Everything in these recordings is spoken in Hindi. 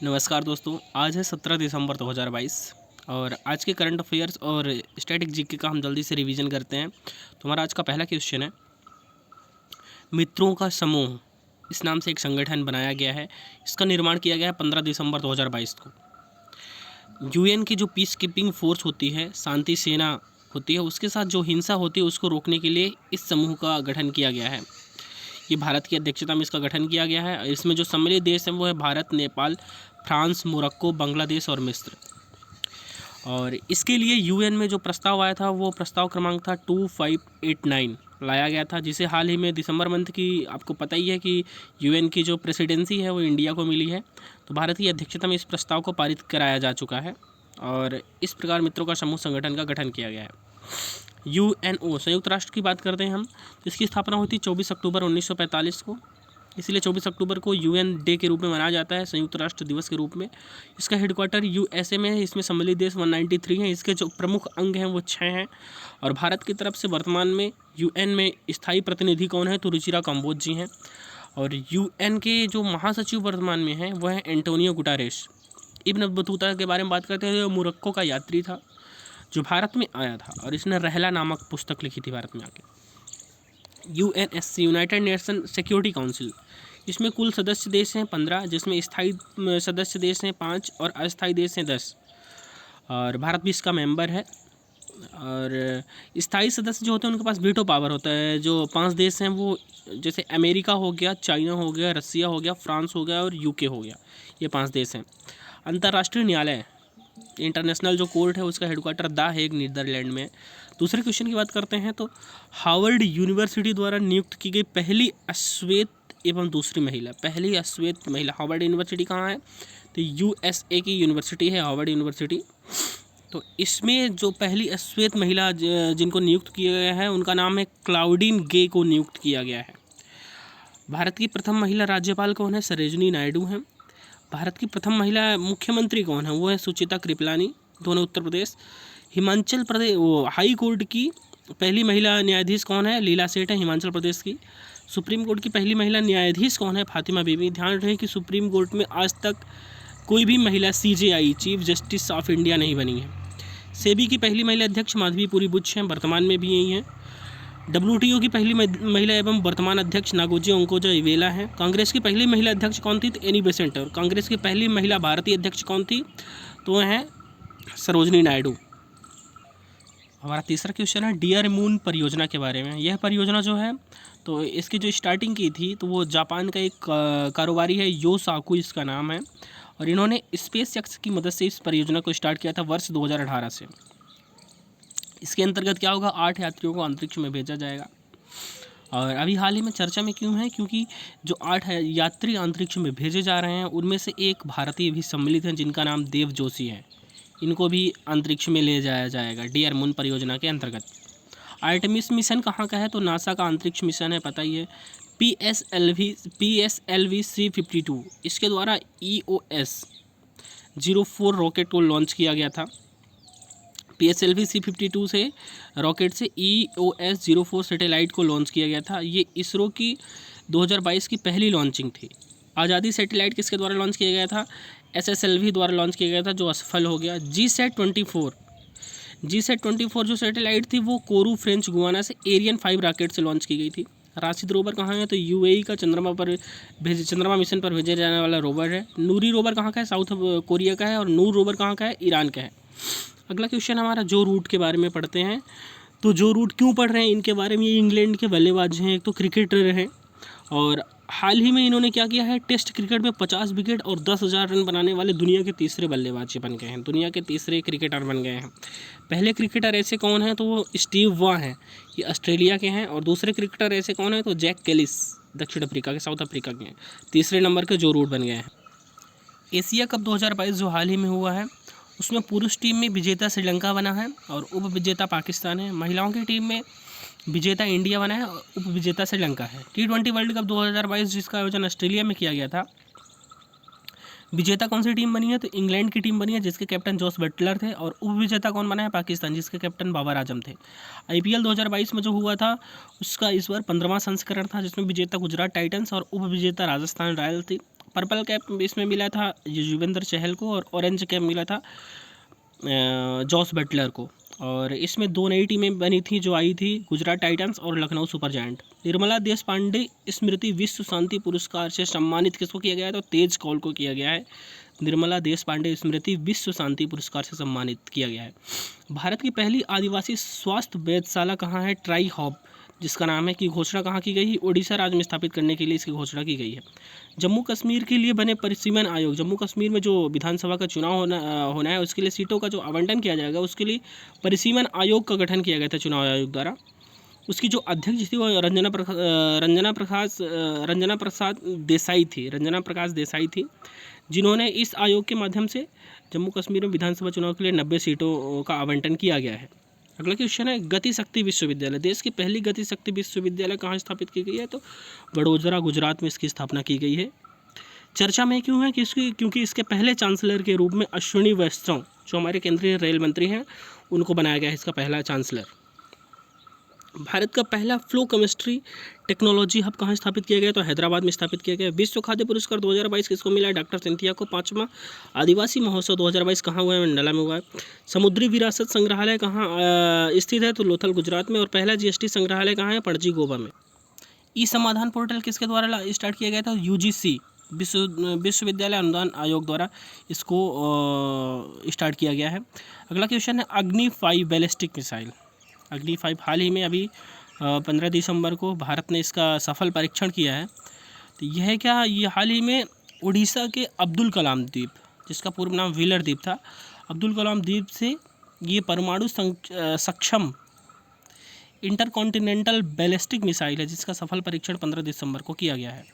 नमस्कार दोस्तों, आज है 17 दिसंबर 2022 और आज के करंट अफेयर्स और स्टैटिक जीके का हम जल्दी से रिवीजन करते हैं। तो हमारा आज का पहला क्वेश्चन है, मित्रों का समूह इस नाम से एक संगठन बनाया गया है। इसका निर्माण किया गया है 15 दिसंबर 2022 को। यूएन की जो पीस कीपिंग फोर्स होती है, शांति सेना होती है, उसके साथ जो हिंसा होती है उसको रोकने के लिए इस समूह का गठन किया गया है। ये भारत की अध्यक्षता में इसका गठन किया गया है। इसमें जो सम्मिलित देश हैं वो है भारत, नेपाल, फ्रांस, मोरक्को, बांग्लादेश और मिस्र। और इसके लिए यूएन में जो प्रस्ताव आया था वो प्रस्ताव क्रमांक था 2589 लाया गया था, जिसे हाल ही में दिसंबर मंथ की आपको पता ही है कि यूएन की जो प्रेसिडेंसी है वो इंडिया को मिली है। तो भारत की अध्यक्षता में इस प्रस्ताव को पारित कराया जा चुका है और इस प्रकार मित्रों का समूह संगठन का गठन किया गया है। यूएनओ संयुक्त राष्ट्र की बात करते हैं हम, तो इसकी स्थापना हुई थी 24 अक्टूबर 1945 को। इसलिए 24 अक्टूबर को यूएन डे के रूप में मनाया जाता है, संयुक्त राष्ट्र दिवस के रूप में। इसका हेडक्वार्टर यूएसए में है। इसमें सम्मिलित देश 193 हैं। इसके जो प्रमुख अंग हैं वो 6 हैं। और भारत की तरफ से वर्तमान में यूएन में स्थायी प्रतिनिधि कौन है, तो रुचिरा काम्बोज जी हैं। और यूएन के जो महासचिव वर्तमान में हैं वो हैं एंटोनियो गुटारेस। इब्न बतूता के बारे में बात करते हैं, जो मोरक्को का यात्री था जो भारत में आया था और इसने रहला नामक पुस्तक लिखी थी भारत में आके। UNSC United nation security council, इसमें कुल सदस्य देश हैं 15, जिसमें स्थायी सदस्य देश हैं 5 और अस्थायी देश हैं 10 और भारत भी इसका मेंबर है। और स्थायी सदस्य जो होते हैं उनके पास वीटो पावर होता है। जो 5 देश हैं वो जैसे अमेरिका हो गया, चाइना हो गया, रसिया हो गया, फ्रांस हो गया और यूके हो गया, ये 5 देश हैं। अंतर्राष्ट्रीय न्यायालय, इंटरनेशनल जो कोर्ट है उसका हेडक्वार्टर द हेग नीदरलैंड में। दूसरे क्वेश्चन की बात करते हैं, तो हार्वर्ड यूनिवर्सिटी द्वारा नियुक्त की गई पहली अश्वेत एवं दूसरी महिला, पहली अश्वेत महिला हार्वर्ड यूनिवर्सिटी कहाँ है, तो यूएसए की यूनिवर्सिटी है हार्वर्ड यूनिवर्सिटी। तो इसमें जो पहली अश्वेत महिला जिनको नियुक्त किया गया है उनका नाम है क्लाउडीन गे को नियुक्त किया गया है। भारत की प्रथम महिला राज्यपाल कौन है, सरोजिनी नायडू हैं। भारत की प्रथम महिला मुख्यमंत्री कौन है, वो है सुचिता कृपलानी, दोनों उत्तर प्रदेश। हिमाचल प्रदेश हाई कोर्ट की पहली महिला न्यायाधीश कौन है, लीला सेठ है, हिमाचल प्रदेश की। सुप्रीम कोर्ट की पहली महिला न्यायाधीश कौन है, फातिमा बीबी। ध्यान रहे कि सुप्रीम कोर्ट में आज तक कोई भी महिला CJI chief justice of India नहीं बनी है। सेबी की पहली महिला अध्यक्ष माधवीपुरी बुच हैं, वर्तमान में भी यही हैं। WTO की पहली महिला एवं वर्तमान अध्यक्ष नागोजी ओंकोजा इवेला हैं। कांग्रेस की पहली महिला अध्यक्ष कौन थी, तो एनी बेसेंट। और कांग्रेस की पहली महिला भारतीय अध्यक्ष कौन थी, तो वह हैं सरोजिनी नायडू। हमारा तीसरा क्वेश्चन है डियर मून परियोजना के बारे में। यह परियोजना जो है तो इसकी जो स्टार्टिंग की थी तो वो जापान का एक कारोबारी है, यो साकू इसका नाम है। और इन्होंने स्पेस एक्स की मदद से इस परियोजना को स्टार्ट किया था वर्ष 2018 से। इसके अंतर्गत क्या होगा, 8 यात्रियों को अंतरिक्ष में भेजा जाएगा। और अभी हाल ही में चर्चा में क्यों है, क्योंकि जो 8 यात्री अंतरिक्ष में भेजे जा रहे हैं उनमें से एक भारतीय भी सम्मिलित हैं जिनका नाम देव जोशी है। इनको भी अंतरिक्ष में ले जाया जाएगा डियर मून परियोजना के अंतर्गत। आर्टेमिस मिशन कहाँ का है, तो नासा का अंतरिक्ष मिशन है, पता ही है। PSLV C-52 इसके द्वारा EOS 04 रॉकेट को लॉन्च किया गया था। PSLV C-52 से रॉकेट से EOS 04 सैटेलाइट को लॉन्च किया गया था। ये इसरो की 2022 की पहली लॉन्चिंग थी। आज़ादी सैटेलाइट किसके द्वारा लॉन्च किया गया था, SSLV द्वारा लॉन्च किया गया था, जो असफल हो गया। GSAT-24 जो सैटेलाइट थी वो कोरू फ्रेंच गुआना से एरियन 5 रॉकेट से लॉन्च की गई थी। राशिद रोवर कहाँ है, तो UAE का चंद्रमा मिशन पर भेजे जाने वाला रोवर है। नूरी रोवर कहाँ का है, साउथ कोरिया का है। और नूर रोवर कहाँ का है, ईरान का है। अगला क्वेश्चन हमारा जो रूट के बारे में पढ़ते हैं। तो जो रूट क्यों पढ़ रहे हैं इनके बारे में, ये इंग्लैंड के बल्लेबाज हैं, एक तो क्रिकेटर हैं और हाल ही में इन्होंने क्या किया है, टेस्ट क्रिकेट में 50 विकेट और 10,000 रन बनाने वाले दुनिया के तीसरे बल्लेबाज बन गए हैं, दुनिया के तीसरे क्रिकेटर बन गए हैं। पहले क्रिकेटर ऐसे कौन हैं, तो वो स्टीव वॉ हैं, ये ऑस्ट्रेलिया के हैं। और दूसरे क्रिकेटर ऐसे कौन हैं, तो जैक कैलिस दक्षिण अफ्रीका के, साउथ अफ्रीका के हैं। तीसरे नंबर के जो रूट बन गए हैं। एशिया कप 2022 जो हाल ही में हुआ है उसमें पुरुष टीम में विजेता श्रीलंका बना है और उप विजेता पाकिस्तान है। महिलाओं की टीम में विजेता इंडिया बना है और उप विजेता श्रीलंका है। T20 वर्ल्ड कप 2022 जिसका आयोजन ऑस्ट्रेलिया में किया गया था, विजेता कौन सी टीम बनी है, तो इंग्लैंड की टीम बनी है जिसके कैप्टन जॉस बटलर थे। और उप विजेता कौन बना है, पाकिस्तान, जिसके कैप्टन बाबर आजम थे। IPL 2022 में जो हुआ था उसका इस बार 15वां संस्करण था जिसमें विजेता गुजरात टाइटंस और उप विजेता राजस्थान रॉयल्स थी। पर्पल कैप इसमें मिला था युजवेंद्र चहल को, और ऑरेंज कैप मिला था जॉस बटलर को। और इसमें 2 नई टीमें बनी थी जो आई थी, गुजरात टाइटंस और लखनऊ सुपर जायंट। निर्मला देशपांडे स्मृति विश्व शांति पुरस्कार से सम्मानित किसको किया गया है? तो तेज कौल को किया गया है। निर्मला देशपांडे स्मृति विश्व शांति पुरस्कार से सम्मानित किया गया है। भारत की पहली आदिवासी स्वास्थ्य वेधशाला कहाँ है? ट्राई हॉब जिसका नाम है, की घोषणा कहाँ की गई? ओडिशा राज्य में स्थापित करने के लिए इसकी घोषणा की गई है। जम्मू कश्मीर के लिए बने परिसीमन आयोग, जम्मू कश्मीर में जो विधानसभा का चुनाव होना है उसके लिए सीटों का जो आवंटन किया जाएगा उसके लिए परिसीमन आयोग का गठन किया गया था चुनाव आयोग द्वारा। उसकी जो अध्यक्ष थी वो रंजना प्रसाद देसाई थी, रंजना प्रकाश देसाई थी, जिन्होंने इस आयोग के माध्यम से जम्मू कश्मीर में विधानसभा चुनाव के लिए 90 सीटों का आवंटन किया गया है। अगला क्वेश्चन है गति शक्ति विश्वविद्यालय। देश की पहली गति शक्ति विश्वविद्यालय कहाँ स्थापित की गई है? तो वडोदरा गुजरात में इसकी स्थापना की गई है। चर्चा में क्यों है? क्योंकि इसके पहले चांसलर के रूप में अश्विनी वैष्णव जो हमारे केंद्रीय रेल मंत्री हैं उनको बनाया गया है इसका पहला चांसलर। भारत का पहला फ्लो केमिस्ट्री टेक्नोलॉजी हब कहाँ स्थापित किया गया? तो हैदराबाद में स्थापित किया गया। विश्व खाद्य पुरस्कार 2022 किसको मिला है? डॉक्टर सिंथिया को। 5वां आदिवासी महोत्सव 2022 कहाँ हुआ है? मंडला में हुआ है। समुद्री विरासत संग्रहालय कहाँ स्थित है? तो लोथल गुजरात में। और पहला जीएसटी संग्रहालय कहाँ है? पणजी गोवा में। ई समाधान पोर्टल किसके द्वारा स्टार्ट किया गया था? यूजीसी विश्वविद्यालय अनुदान आयोग द्वारा इसको स्टार्ट किया गया है। अगला क्वेश्चन है अग्नि 5 बैलिस्टिक मिसाइल। अग्नि 5 हाल ही में अभी 15 दिसंबर को भारत ने इसका सफल परीक्षण किया है। तो यह क्या, ये हाल ही में उड़ीसा के अब्दुल कलाम द्वीप, जिसका पूर्व नाम व्हीलर द्वीप था, अब्दुल कलाम द्वीप से ये परमाणु सक्षम इंटरकॉन्टिनेंटल बैलिस्टिक मिसाइल है जिसका सफल परीक्षण 15 दिसंबर को किया गया है।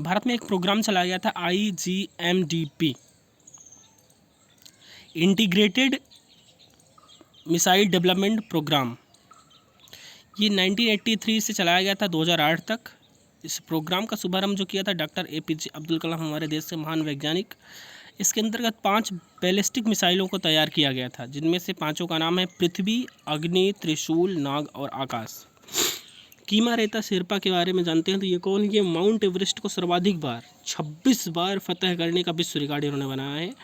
भारत में एक प्रोग्राम चलाया गया था IGMDP, integrated missile development programme. ये 1983 से चलाया गया था 2008 तक। इस प्रोग्राम का शुभारंभ जो किया था डॉक्टर APJ अब्दुल कलाम, हमारे देश के महान वैज्ञानिक। इसके अंतर्गत 5 बैलिस्टिक मिसाइलों को तैयार किया गया था, जिनमें से 5 का नाम है पृथ्वी, अग्नि, त्रिशूल, नाग और आकाश। कीमा रेता शेरपा के बारे में जानते हैं तो ये कौन? ये माउंट एवरेस्ट को सर्वाधिक बार 26 बार फतह करने का विश्व रिकॉर्ड इन्होंने बनाया है।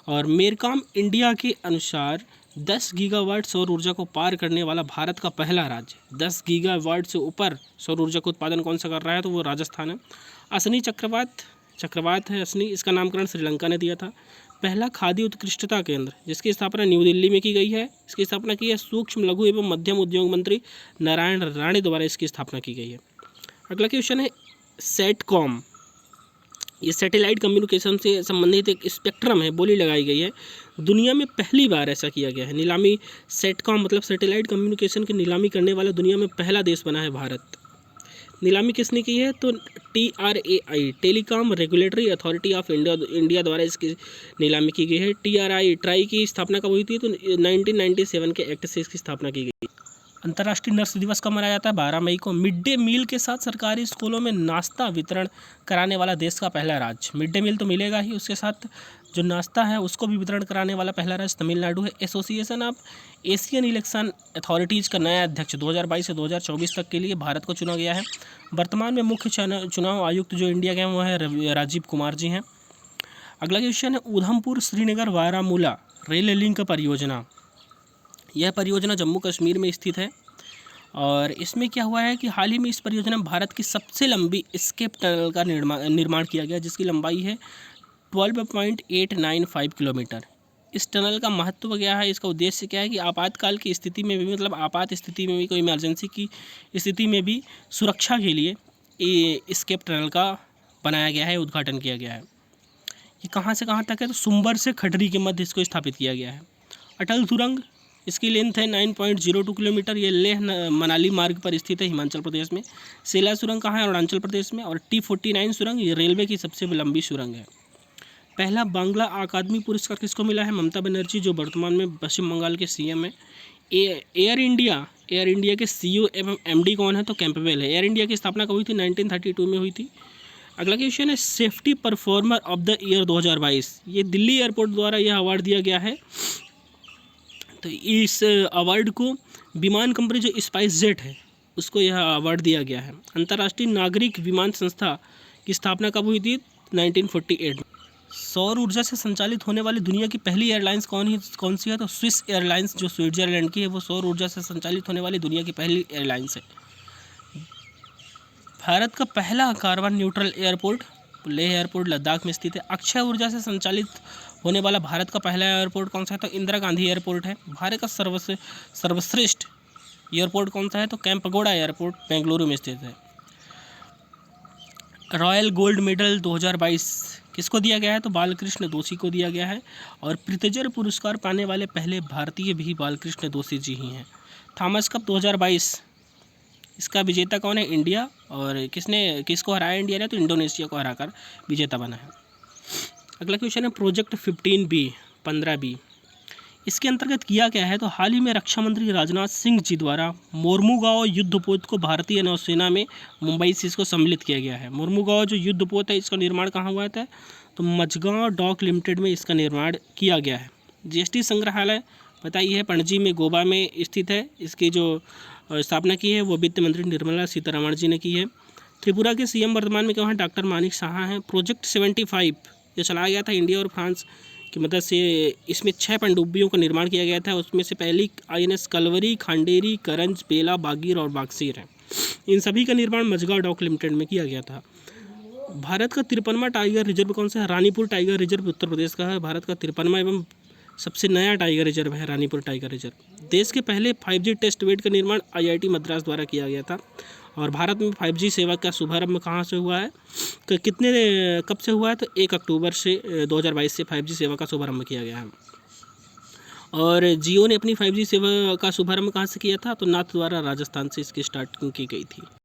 और मेरकाम इंडिया के अनुसार 10 गीगावाट सौर ऊर्जा को पार करने वाला भारत का पहला राज्य, 10 गीगावाट से ऊपर सौर ऊर्जा का उत्पादन कौन सा कर रहा है? तो वो राजस्थान है। असनी चक्रवात है असनी, इसका नामकरण श्रीलंका ने दिया था। पहला खादी उत्कृष्टता केंद्र जिसकी स्थापना न्यू दिल्ली में की गई है, इसकी स्थापना की है सूक्ष्म लघु एवं मध्यम उद्योग मंत्री नारायण राणे द्वारा इसकी स्थापना की गई है। अगला क्वेश्चन है सेटकॉम। ये सैटेलाइट कम्युनिकेशन से संबंधित एक स्पेक्ट्रम है, बोली लगाई गई है। दुनिया में पहली बार ऐसा किया गया है। नीलामी सेटकॉम मतलब सैटेलाइट कम्युनिकेशन की नीलामी करने वाला दुनिया में पहला देश बना है भारत। नीलामी किसने की है? तो TRAI telecom regulatory authority of India द्वारा इसकी नीलामी की गई है। ट्राई की स्थापना कब हुई थी? तो 1997 के एक्ट से इसकी स्थापना की गई। अंतर्राष्ट्रीय नर्स दिवस कब मनाया जाता है? 12 मई को। मिड डे मील के साथ सरकारी स्कूलों में नाश्ता वितरण कराने वाला देश का पहला राज्य, मिड डे मील तो मिलेगा ही, उसके साथ जो नाश्ता है उसको भी वितरण कराने वाला पहला राज्य तमिलनाडु है। Association of Asian election authorities का नया अध्यक्ष 2022 से 2024 तक के लिए भारत को चुना गया है। वर्तमान में मुख्य चुनाव आयुक्त जो इंडिया के हैं वो है राजीव कुमार जी हैं। अगला क्वेश्चन है उधमपुर श्रीनगर बारामूला रेल लिंक परियोजना। यह परियोजना जम्मू कश्मीर में स्थित है और इसमें क्या हुआ है कि हाल ही में इस परियोजना में भारत की सबसे लंबी एस्केप टनल का निर्माण किया गया, जिसकी लंबाई है 12.895 किलोमीटर। इस टनल का महत्व क्या है? इसका उद्देश्य क्या है कि आपातकाल की स्थिति में भी, मतलब आपात स्थिति में भी, कोई इमरजेंसी की स्थिति में भी सुरक्षा के लिए ये एस्केप टनल का बनाया गया है, उद्घाटन किया गया है। ये कहाँ से कहाँ तक है? तो सुंबर से खटरी के मध्य इसको स्थापित किया गया है। अटल सुरंग, इसकी लेंथ है 9.02 किलोमीटर। ये लेह मनाली मार्ग पर स्थित है हिमाचल प्रदेश में। सेला सुरंग कहाँ है? अरुणाचल प्रदेश में। और T49 सुरंग ये रेलवे की सबसे लंबी सुरंग है। पहला बांग्ला अकादमी पुरस्कार किसको मिला है? ममता बनर्जी जो वर्तमान में पश्चिम बंगाल के CM है। एयर इंडिया के CEO एवं MD कौन है? तो कैंपबेल है। एयर इंडिया की स्थापना कब हुई थी? 1932 में हुई थी। अगला क्वेश्चन है safety performer of the year 2022। ये दिल्ली एयरपोर्ट द्वारा यह अवार्ड दिया गया है। तो इस अवार्ड को विमान कंपनी जो स्पाइस जेट है उसको यह अवार्ड दिया गया है। अंतर्राष्ट्रीय नागरिक विमान संस्था की स्थापना कब हुई थी? 1948 में। सौर ऊर्जा से संचालित होने वाली दुनिया की पहली एयरलाइंस कौन सी है? तो स्विस एयरलाइंस जो स्विट्जरलैंड की है, वो सौर ऊर्जा से संचालित होने वाली दुनिया की पहली एयरलाइंस है। भारत का पहला carbon neutral airport Leh airport Ladakh में स्थित है। अक्षय ऊर्जा से संचालित होने वाला भारत का पहला एयरपोर्ट कौन सा है? तो इंदिरा गांधी एयरपोर्ट है। भारत का सर्वश्रेष्ठ एयरपोर्ट कौन सा है? तो कैंपगोड़ा एयरपोर्ट बेंगलुरु में स्थित है। रॉयल गोल्ड मेडल 2022 किसको दिया गया है? तो बालकृष्ण दोषी को दिया गया है। और प्रित्जर पुरस्कार पाने वाले पहले भारतीय भी बालकृष्ण दोषी जी ही हैं। थॉमस कप 2022 इसका विजेता कौन है? इंडिया। और किसको हराया इंडिया ने? तो इंडोनेशिया को हराकर विजेता बना है। अगला क्वेश्चन है प्रोजेक्ट 15B। इसके अंतर्गत किया क्या है? तो हाल ही में रक्षा मंत्री राजनाथ सिंह जी द्वारा मोरमुगांव युद्धपोत को भारतीय नौसेना में मुंबई से इसको सम्मिलित किया गया है। मोरमुगांव जो युद्धपोत है, इसका निर्माण कहाँ हुआ था? तो मझगांव डॉक लिमिटेड में इसका निर्माण किया गया है। जीएसटी संग्रहालय बताइए है पणजी में गोवा में स्थित है। इसकी जो स्थापना की है वो वित्त मंत्री निर्मला सीतारमण जी ने की है। त्रिपुरा के सीएम वर्तमान में कौन है? डॉक्टर मानिक साहा हैं। प्रोजेक्ट 75 ये चलाया गया था इंडिया और फ्रांस की मदद से। इसमें 6 पनडुब्बियों का निर्माण किया गया था। उसमें से पहली INS कलवरी, खांडेरी, करंज, बेला, बागीर और बागसीर है। इन सभी का निर्माण मझगांव डॉक लिमिटेड में किया गया था। भारत का 53वां टाइगर रिजर्व कौन सा है? रानीपुर टाइगर रिजर्व उत्तर प्रदेश का है। भारत का 53वां एवं सबसे नया टाइगर रिजर्व है रानीपुर टाइगर रिजर्व। देश के पहले 5G टेस्ट बेड का निर्माण IIT मद्रास द्वारा किया गया था। और भारत में 5G सेवा का शुभारंभ कहाँ से हुआ है? तो कब से हुआ है? तो 1 अक्टूबर से 2022 से 5G सेवा का शुभारंभ किया गया है। और जियो ने अपनी 5G सेवा का शुभारंभ कहाँ से किया था? तो नाथ द्वारा राजस्थान से इसकी स्टार्टिंग की गई थी।